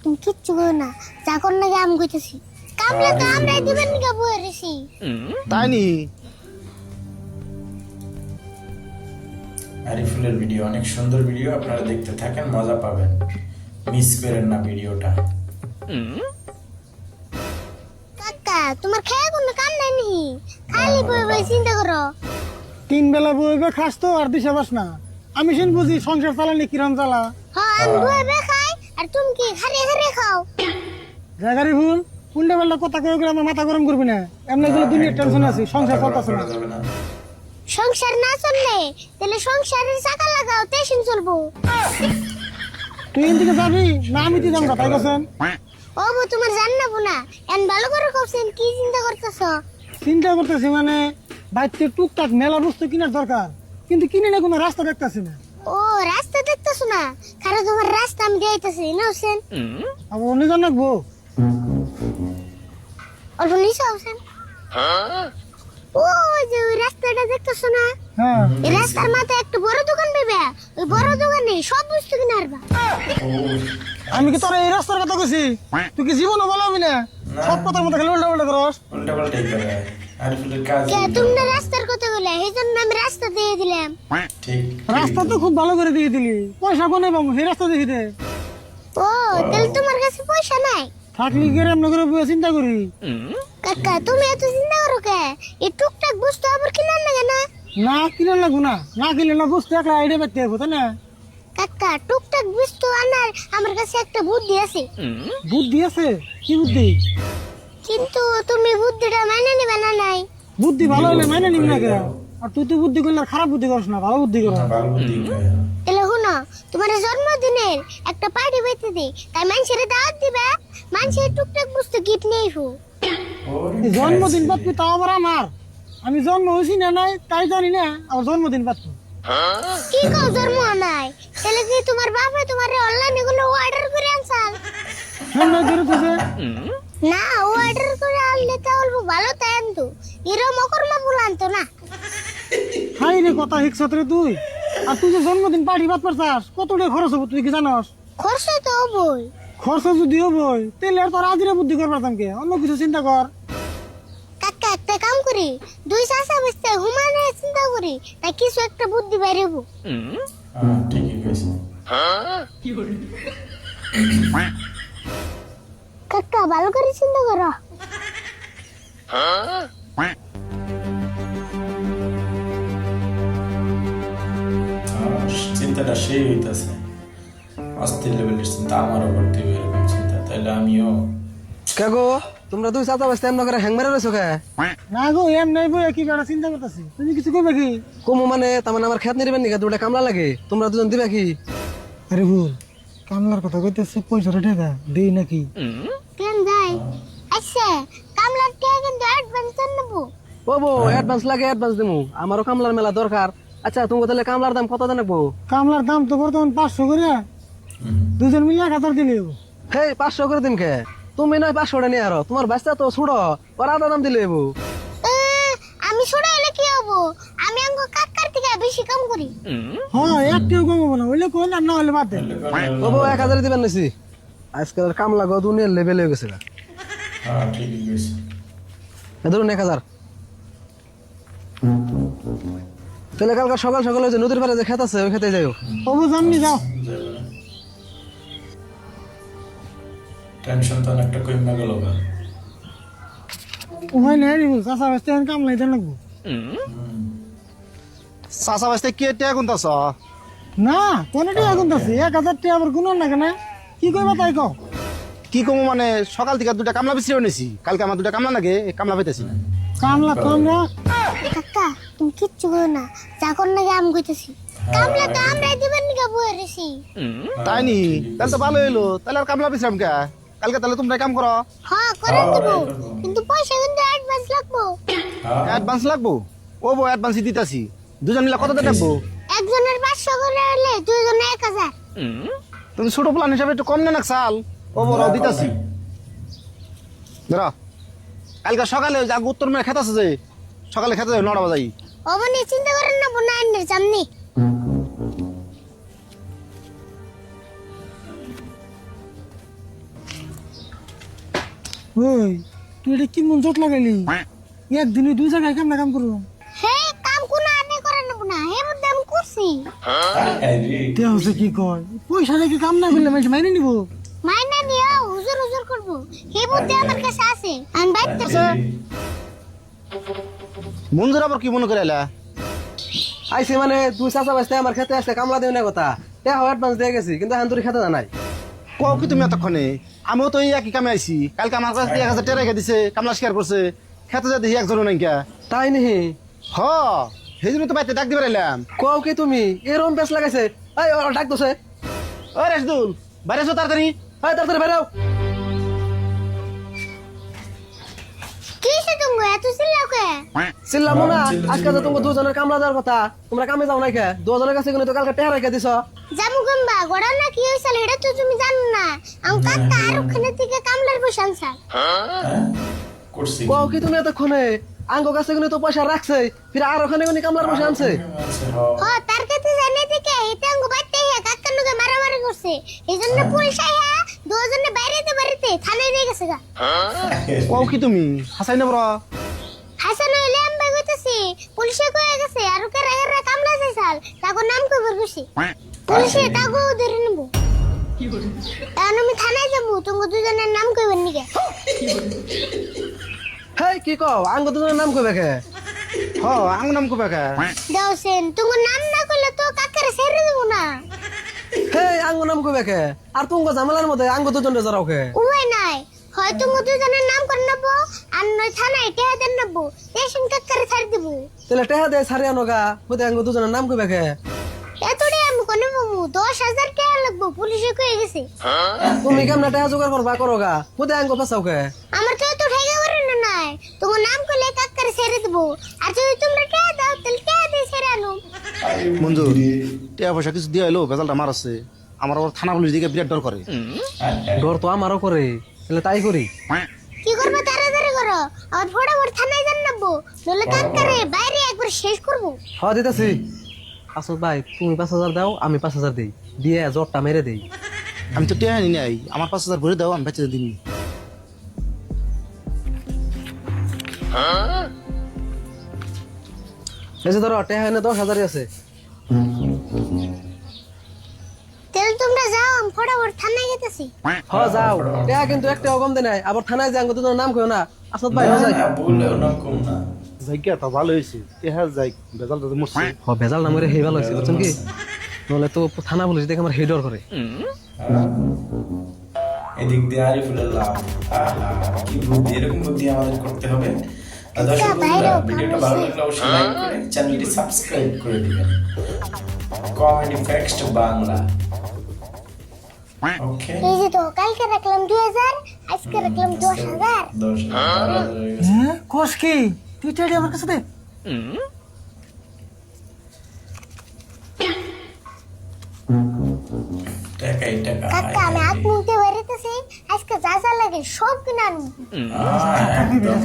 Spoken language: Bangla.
তুমি কিচ্ছু করো না, যা কর নাকি আমি কইতেছি। কামলা তো আমরাই দিবেন নিকা বয়ে রেছি। তাই নি? আরিফুলের ভিডিও অনেক সুন্দর ভিডিও, আপনারা দেখতে থাকেন, মজা পাবেন, মিস করেন না ভিডিওটা। কাকা তোমার খেয়ে কোনো কাম নাই নি, খালি বয়ে বয়ে চিন্তা করো। 3 বেলা বইবে খাস তো আর দিশা বাস না। আমি শুন বুঝি সংসার চালানি কিরম চালা। হ্যাঁ আমি বয়ে বয়ে খাই আর তুমি কি খারিয়ে খারিয়ে খাও। জায়গারি ভুল কুন্ডে বেলা কথা কয়ে করে আমার মাথা গরম করবি না। এমনি গুলো দুনিয়ার টেনশন আছে, সংসার চলতেছে না। যাবে না। সংসার না চললে তাহলে সংসারের চাকা লাগাও, টেনশন চলবো। তুই এদিকে যাবি না আমি তুই যাবো তাই গেছেন? ও বউ তোমার জান্নাবো না, এন ভালো করে কইছেন, কি চিন্তা করতেছো? চিন্তা করতেছি মানে বাইতে টুকটাক মেলা বস্তু কেনার দরকার, কিন্তু কিনে না কোনো রাস্তা দেখতেছি না। ও রাস্তা দেখতেছো না, কারণ তোমার রাস্তা আমি দিতেছি না হোসেন। আবার অন্য জন রাখবো। অল্প নিচে হোসেন। ও যে ওই রাস্তাটা দেখতেছো না, হ্যাঁ এই রাস্তার মাথায় একটা বড় দোকান পাবে, ওই বড় দোকানে সব বস্তু কিনে আরবা। আমি কি তোর এই রাস্তার কথা কইছি? তুই কি জীবনও বলবি না? সব কথার মধ্যে খালি উল্টা উল্টা করস। উল্টা পাল্টাই করে আরিফুলের কাজ। কে তোমরা রাস্তার কথা বলে, এই জন্য আমি রাস্তা দিয়ে দিলাম। ঠিক রাস্তা তো খুব ভালো করে দিয়ে দিলি, পয়সা কোনে পাবো সেই রাস্তা দেখি দে। ও তাহলে তোমার কাছে পয়সা নাই? থাকলি গেলে এমন করে বসে চিন্তা করি। কাকা তুমি এত চিন্তা করো কে? এই টুকটাক বস্তু আবার কিনার লাগে না? না কিনে লাগবো না, না কিনলে না বুঝতে একটা আইডিয়া পেতে হবো তাই না? কাকা টুকটাক বস্তু আনার আমার কাছে একটা বুদ্ধি আছে। বুদ্ধি আছে? কি বুদ্ধি? কিন্তু তুমি বুদ্ধিটা মেনে নিবে না নাই? বুদ্ধি ভালো হলে মেনে নিবি না কে? আর তুই তো বুদ্ধি করলে আর খারাপ বুদ্ধি করিস না, ভালো বুদ্ধি কর। ভালো বুদ্ধি করে। তাহলে শুনো, তোমার জন্মদিনের একটা পার্টি বাইতে দে, তাই মানুষের দাওয়াত দিবে, মানুষের টুকটাক বস্তু গিফট নিয়ে আইবো। ওরে এই জন্মদিন পাতবি তাও আবার আমার? আমি জন্ম হয়েছি না নাই তাই জানি না, আমার জন্মদিন পাতবো। কি কও জন্ম নাই? তাহলে কি তোমার বাবা তোমারে অনলাইনে গুলো অর্ডার করে আনছাল? হ্যাঁ না করে তুই না অর্ডার করে আনলে তো অল্প ভালো তাই আনতো, এরম অকর্মা বলে আনতো না। হাই রে কথা হিকসাত রে তুই। আর তুই যে জন্মদিন পার্টি বাদ পারছাস, কত টাকা খরচ হবো তুই কি জানস? খরচ তো হবই। খরচ যদি হবই তাহলে আর তোর আজিরে বুদ্ধি কর পারতাম কে? অন্য কিছু চিন্তা কর। কাকা একটা কাম করি, দুই চাষা বেচতে হুমানে চিন্তা করি, তাই কিছু একটা বুদ্ধি বাইরেব। ঠিকই কইছে। কাকা ভালো করে চিন্তা করো। চিন্তাটা সেই হইতাছে, অস্থির লেভেলের চিন্তা আমারও করতে হবে এরকম চিন্তা, তাইলে আমিও। কে গো তোমরা দুই চাচা বাস্তে এমন করে হ্যাং মেরে রয়েছো কে? না গো এম নাই বই কি বেড়া চিন্তা করতেছি, তুমি কিছু কইবে কি? কমু মানে তার মানে আমার খেত নিবেন নাকি? দুটা কামলা লাগে, তোমরা দুজন দিবে কি? আরে ভুল কামলার কথা কইতেছে, পয়সা রেটে দা দেই নাকি? কেন যাই? আচ্ছা কামলার টাকা কিন্তু অ্যাডভান্স নেব। ও বো অ্যাডভান্স লাগে, অ্যাডভান্স দিমু, আমারও কামলার মেলা দরকার। আচ্ছা তুমি তাহলে কামলার দাম কত জানাবো? কামলার দাম তো বর্তমান 500 করে, দুজন মিলে 1000 দিলে হবো। হেই 500 করে দিন কে? তুমি নয় 500 নিয়ে আরো, তোমার বাচ্চা তো ছুড়ো, ওর আধা দাম দিলে হবো। আমি শুনে এলে কি হবো? আমি আঙ্গ কাকার থেকে বেশি কাম করি। হ্যাঁ একটিও কমাবো না, হইলে কোন আর না হলে বাদ দে। ও বো 1000 দিবেন নিছি, আজকাল কামলা গো দুনিয়ার লেভেল হয়ে গেছে। হ্যাঁ ঠিকই কইছে। ধরুন 1000। তাহলে কালকে সকাল সকাল ওই যে নদীর পাড়ে যে খেত আছে ওই খেতে যাইও। তবু জাননি যাও। টেনশন তো অনেকটা কমে গেল গা। ওখানে নেই রে ভুল, চাষা বাস্তে কামলাই দেন লাগবো। চাষা বাসতে কি টাকা গুনতাছ? না কোনটি এখন আছে 1000 টাকা আবার গুণ না কেন? কি কইবা তাই কও। কি কমু মানে সকাল থেকে দুটা কামলা বেশি নিছি, কালকে আমার দুটা কামলা লাগে, কামলা পেতেছি না। কামলা তোমরা কাকা তুমি কিচ্ছু করো না, যা কর নাকি আমি কইতেছি। কামলা তো আমরাই দিবেন নিকা বয়ে রেছি। তাই নি? তাহলে তো ভালো হইলো, তাহলে আর কামলা বেছিলাম কে? কালকে তাহলে তোমরা কাম করো। হ্যাঁ করে দেবো, কিন্তু পয়সা কিন্তু অ্যাডভান্স লাগবো। অ্যাডভান্স লাগবো? ও বো অ্যাডভান্স দিতাছি। দুজন মিলে কত দেবো? একজনের 500 করে হলে দুইজনে 1000। তুমি ছোট প্লান হিসাবে একটু কম নেন সাল। ও বড় দিতাছি। ধরো কালকে সকালে যা উত্তর মেয়ে খেতে আছে যে, সকালে খেতে যাবে 9টা বাজাই। অবনি চিন্তা করেন না, বোনা আন্নের সামনে। ওই তুই এটা কি মন জোট লাগাইলি একদিনে 2 জায়গায় কাম না কাম করবো হে কাম কোন আনে করে নেব না হে মধ্যে আমি করছি তে হচ্ছে কি কয় পয়সা রেখে কাম না করলে মানুষ মাইনে নিব মাইনা নিয়া হুজুর হুজুর করব হে মধ্যে আমার কাছে আছে আমি বাইতে মঞ্জুর আবার কি মনে করে এলা আইসি মানে তুই চাচা বাঁচতে আমার খেতে আসলে কামলা দেবে না কথা টেহা অ্যাডভান্স দিয়ে গেছি কিন্তু এখন তোর খেতে জানাই কও কি তুমি এতক্ষণে আমিও তো এই একই কামে আইছি কালকে আমার কাছে 1000 টাকা রেখে দিছে কামলা স্বীকার করছে খেতে যা দেখি একজনও নাই কে তাই নিহি হ সেই জন্য তো বাইতে ডাক দিবার এলাম কও কি তুমি এরম বেশ লাগাইছে এই ওরা ডাক দোছে ও রাশদুল বাইরে এসো তাড়াতাড়ি এই তাড়াতাড়ি বেরাও কি সে তুমি এত চিল্লাও কে চিল্লামো না আজকে তো তোমার দুজনের কামলা দেওয়ার কথা তোমরা কামে যাও নাই কে দুজনের কাছে কিন্তু তো কালকে টেহা রেখে দিছ জামু গম্বা গড়া না কি হইছিল এটা তো তুমি জানো না আম কাকা আর ওখানে থেকে কামলার বসান স্যার করছি কও কি তুমি এতক্ষণে আঙ্গ কাছে কিন্তু তো পয়সা রাখছে ফির আর ওখানে কোনি কামলার বসে আনছে হ তার কাছে জানে থেকে এটা আঙ্গ বাইতে হে কাকার লগে মারামারি করছে এইজন্য পুলিশ আইয়া দুজনে বাইরেতে বাইরেতে থানায় নিয়ে গেছে গা কও কি তুমি হাসাই না বড় হাসান হইলে আমি কইতাছি পুলিশে কয়ে গেছে আর ওকে রাগের কামলা চাইছাল তাকে নাম কইবার গেছি পুলিশে তাকে ধরে নেব এখন আমি থানায় যাবো তোমার দুজনের নাম কইবার নিকে হেই কি কও আঙ্গ দুজনের নাম কইবে কে হ আং নাম কবে কা দাওসেন তোমার নাম না কইলে তো কাকারে ছেড়ে দেবো না হেই আঙ্গ নাম কইবে কে আর তুমি ঝামেলার মধ্যে আঙ্গ দুজনের জড়াও কে উপায় নাই হয় তোমার দুজনের নাম করে নেবো আর নয় থানায় টেহা দেন নেবো টেনশন কাকারে ছাড় দেবো তাহলে টেহা দে ছাড়ি আনোগা হইতে আঙ্গ দুজনের নাম কইবে কে এতটা আমি কোনে বাবু 10,000 টাকা লাগবো পুলিশে কয়ে গেছে তুমি কেমনে টেহা জোগাড় করবা করোগা হইতে আঙ্গ ফেসাও কে আমার তো তো ঠেকা করে না নাই তোমার নাম করলে কাকারে ছেড়ে দেবো আর যদি তোমরা টেহা দাও তাহলে টেহা দিয়ে ছেড়ে আনো মঞ্জুর টাকা পয়সা কিছু দিয়ে এলো বেজালটা আমার আছে আমার আবার থানা পুলিশ দিকে বিরাট ডর করে ডর তো আমারও করে তাহলে তাই করি কি করবো তাড়াতাড়ি করো আর ফটাফট থানায় যান নেবো নলে কাকারে বাইরে একবার শেষ করবো হ দিতেছি আসল ভাই তুমি 5,000 দাও আমি 5,000 দেই দিয়ে জটটা মেরে দেই আমি তো টেয়া নিয়ে আই আমার 5,000 ভরে দাও আমি বেঁচে দিন এই যে ধরো টেহা এনে 10,000 আছে তাহলে তোমরা যাও আমি ফটাফট থানায় যেতেছি হ যাও টেহা কিন্তু একটাও কম দেয় নাই আবার থানায় যে আঙ্গ দুজনের নাম কইও না আসল ভাই হয়ে যায় বললেও নাম কম না জায়গা তো ভালো হয়েছে টেহা যাই বেজালটা তো মরছে হ ভেজাল নামের হেই ভালো হয়েছে বুঝছেন কি নলে তো থানা পুলিশ দেখে আমার হেডর করে এদিক দিয়ে আরিফুলের লাভ কি বুদ্ধি এরকম বুদ্ধি আমাদের করতে হবে আর দর্শক বন্ধুরা, ভিডিওটা ভালো লাগলে অবশ্যই লাইক করে চ্যানেলটি সাবস্ক্রাইব করে দিবেন কমেডি ফ্যাক্ট বাংলা ওকে এই যে তো কালকে রাখলাম 2000 আজকে রাখলাম 10,000 10 হ্যাঁ কোস কি তুই টাইডি আমার কাছে দে টাকাই টাকা কাকা আমি হাত মুখতে বেরিতেছি আজকে যা যা লাগে সব কিনে আনবো একদম